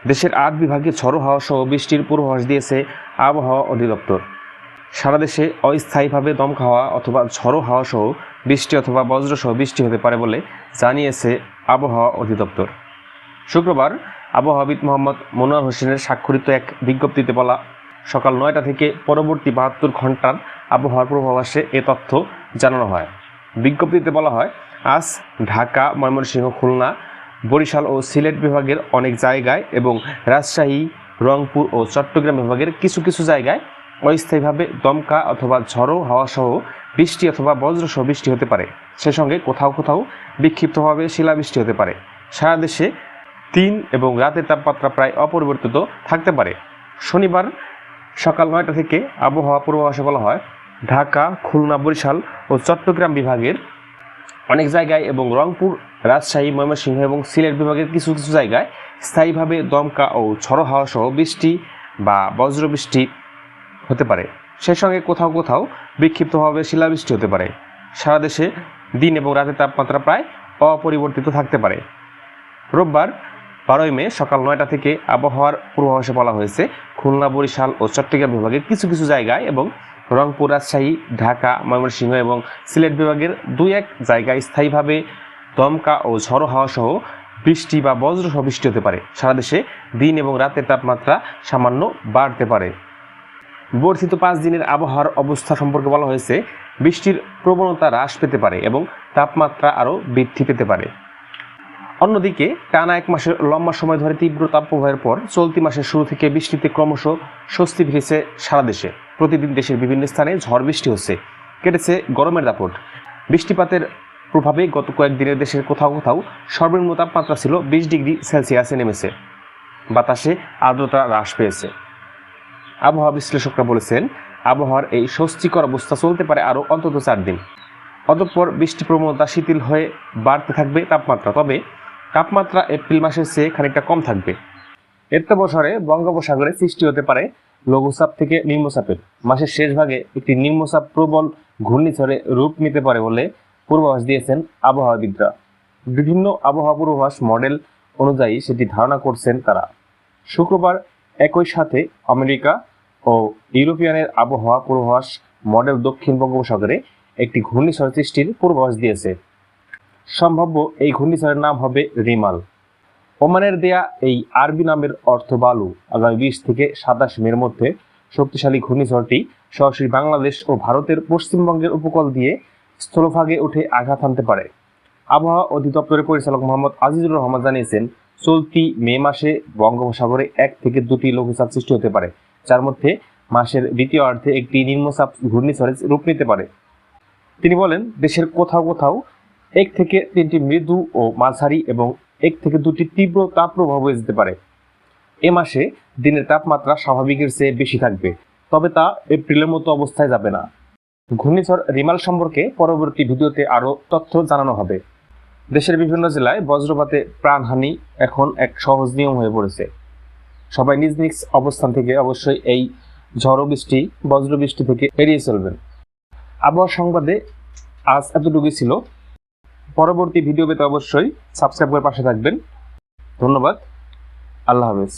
দেশের ৮ বিভাগে ঝড়ো হাওয়া সহ বৃষ্টির পূর্বাভাস দিয়েছে আবহাওয়া অধিদপ্তর। সারা দেশে অস্থায়ীভাবে দমকা হাওয়া অথবা ঝড়ো হাওয়া সহ বৃষ্টি অথবা বজ্রসহ বৃষ্টি হতে পারে বলে জানিয়েছে আবহাওয়া অধিদপ্তর। শুক্রবার আবহাওয়াবিদ মোহাম্মদ মনোয়ার হোসেনের স্বাক্ষরিত এক বিজ্ঞপ্তিতে বলা, সকাল ৯টা থেকে পরবর্তী ৭২ ঘন্টার আবহাওয়ার পূর্বাভাসে এ তথ্য জানানো হয়। বিজ্ঞপ্তিতে বলা হয়, আজ ঢাকা, ময়মনসিংহ, খুলনা, বরিশাল ও সিলেট বিভাগের অনেক জায়গায় এবং রাজশাহী, রংপুর ও চট্টগ্রাম বিভাগের কিছু কিছু জায়গায় অস্থায়ীভাবে দমকা অথবা ঝড়ো হাওয়া সহ বৃষ্টি অথবা বজ্রসহ বৃষ্টি হতে পারে। সে সঙ্গে কোথাও কোথাও বিক্ষিপ্তভাবে শিলাবৃষ্টি হতে পারে। সারা দেশে দিন এবং রাতের তাপমাত্রা প্রায় অপরিবর্তিত থাকতে পারে। শনিবার সকাল ৯টা থেকে আবহাওয়া পূর্বাভাসে বলা হয়, ঢাকা, খুলনা, বরিশাল ও চট্টগ্রাম বিভাগের অনেক জায়গায় এবং রংপুর, রাজশাহী, ময়মনসিংহ এবং সিলেট বিভাগের কিছু কিছু জায়গায় স্থায়ীভাবে দমকা ও ঝড়ো হাওয়া সহ বৃষ্টি বা বজ্রবৃষ্টি হতে পারে। সেই সঙ্গে কোথাও কোথাও বিক্ষিপ্তভাবে শিলাবৃষ্টি হতে পারে। সারা দেশে দিন এবং রাতের তাপমাত্রা প্রায় অপরিবর্তিত থাকতে পারে। রোববার ১২ই মে সকাল ৯টা থেকে আবহাওয়ার পূর্বাভাসে বলা হয়েছে, খুলনা, বরিশাল ও চট্টগ্রাম বিভাগের কিছু কিছু জায়গায় এবং রংপুর, রাজশাহী, ঢাকা, ময়মনসিংহ এবং সিলেট বিভাগের ২-১ জায়গায় স্থায়ীভাবে দমকা ও ঝড়ো হাওয়া সহ বৃষ্টি বা বজ্রসহ বৃষ্টি হতে পারে। সারা দেশে দিন এবং রাতের তাপমাত্রা সামান্য বাড়তে পারে। বর্ধিত ৫ দিনের আবহাওয়ার অবস্থা সম্পর্কে বলা হয়েছে, বৃষ্টির প্রবণতা হ্রাস পেতে পারে এবং তাপমাত্রা আরও বৃদ্ধি পেতে পারে। অন্যদিকে টানা ১ মাসের লম্বা সময় ধরে তীব্র তাপপ্রবাহের পর চলতি মাসের শুরু থেকে বৃষ্টিতে ক্রমশ স্বস্তি ফিরেছে সারা দেশে। প্রতিদিন দেশের বিভিন্ন স্থানে ঝড় বৃষ্টি হচ্ছে, কেটেছে গরমের দাপট। বৃষ্টিপাতের প্রভাবে গত কয়েকদিনের দেশের কোথাও কোথাও সর্বনিম্ন তাপমাত্রা ছিল ২০ ডিগ্রি সেলসিয়াসে নেমেছে। বাতাসে আর্দ্রতা হ্রাস পেয়েছে। আবহাওয়া বিশ্লেষকরা বলেছেন, আবহাওয়ার এই স্বস্তিকর অবস্থা চলতে পারে আরও অন্তত ৪ দিন। অতঃপর বৃষ্টি প্রবণতা শিথিল হয়ে বাড়তে থাকবে তাপমাত্রা, তবে তাপমাত্রা এপ্রিল মাসের চেয়ে খানিকটা কম থাকবে। অক্টোবরে বঙ্গোপসাগরে সৃষ্টি হতে পারে লঘুচাপ থেকে নিম্নচাপের। মাসের শেষ ভাগে একটি নিম্নচাপ প্রবল ঘূর্ণিঝড়ে রূপ নিতে পারে বলে পূর্বাভাস দিয়েছেন আবহাওয়াবিদরা। বিভিন্ন আবহাওয়া পূর্বাভাস মডেল অনুযায়ী সেটি ধারণা করছেন তারা। শুক্রবার একই সাথে আমেরিকা ও ইউরোপিয়ানের আবহাওয়া পূর্বাভাস মডেল দক্ষিণ বঙ্গোপসাগরে একটি ঘূর্ণিঝড় সৃষ্টির পূর্বাভাস দিয়েছে। সম্ভাব্য এই ঘূর্ণিঝড়ের নাম হবে রিমাল। ওমানের দেয়া এই আরবি নামের অর্থ বালু। আগামী ২০ থেকে ২৭ মের মধ্যে শক্তিশালী ঘূর্ণিঝড়টি সরাসরি বাংলাদেশ ও ভারতের পশ্চিমবঙ্গের উপকূল দিয়ে স্থলভাগে উঠে আঘাত হানতে পারে। আবহাওয়া অধিদপ্তরের পরিচালক মোহাম্মদ আজিজুর রহমান জানিয়েছেন, চলতি মে মাসে বঙ্গোপসাগরে ১ থেকে ২টি লঘুচাপ সৃষ্টি হতে পারে, যার মধ্যে মাসের দ্বিতীয়ার্ধে একটি নিম্নচাপ ঘূর্ণিঝড়ের রূপ নিতে পারে। তিনি বলেন, দেশের কোথাও কোথাও ১ থেকে ৩টি মৃদু ও মাঝারি এবং ১ থেকে ২টি তীব্র তাপপ্রবাহ বয়ে যেতে পারে। এ মাসে দিনের তাপমাত্রা স্বাভাবিকের চেয়ে বেশি থাকবে, তবে তা এপ্রিলের মতো অবস্থায় যাবে না। ঘূর্ণিঝড় রিমাল সম্পর্কে পরবর্তী ভিডিওতে আরও তথ্য জানানো হবে। দেশের বিভিন্ন জেলায় বজ্রপাতে প্রাণহানি এখন এক সহজ নিয়ম হয়ে পড়েছে। সবাই নিজ নিজ অবস্থান থেকে অবশ্যই এই ঝড়ো বৃষ্টি, বজ্রবৃষ্টি থেকে এড়িয়ে চলবেন। আবহাওয়া সংবাদে আজ এতটুকুই ছিল। পরবর্তী ভিডিও পেতে অবশ্যই সাবস্ক্রাইব করে পাশে থাকবেন। ধন্যবাদ। আল্লাহ হাফেজ।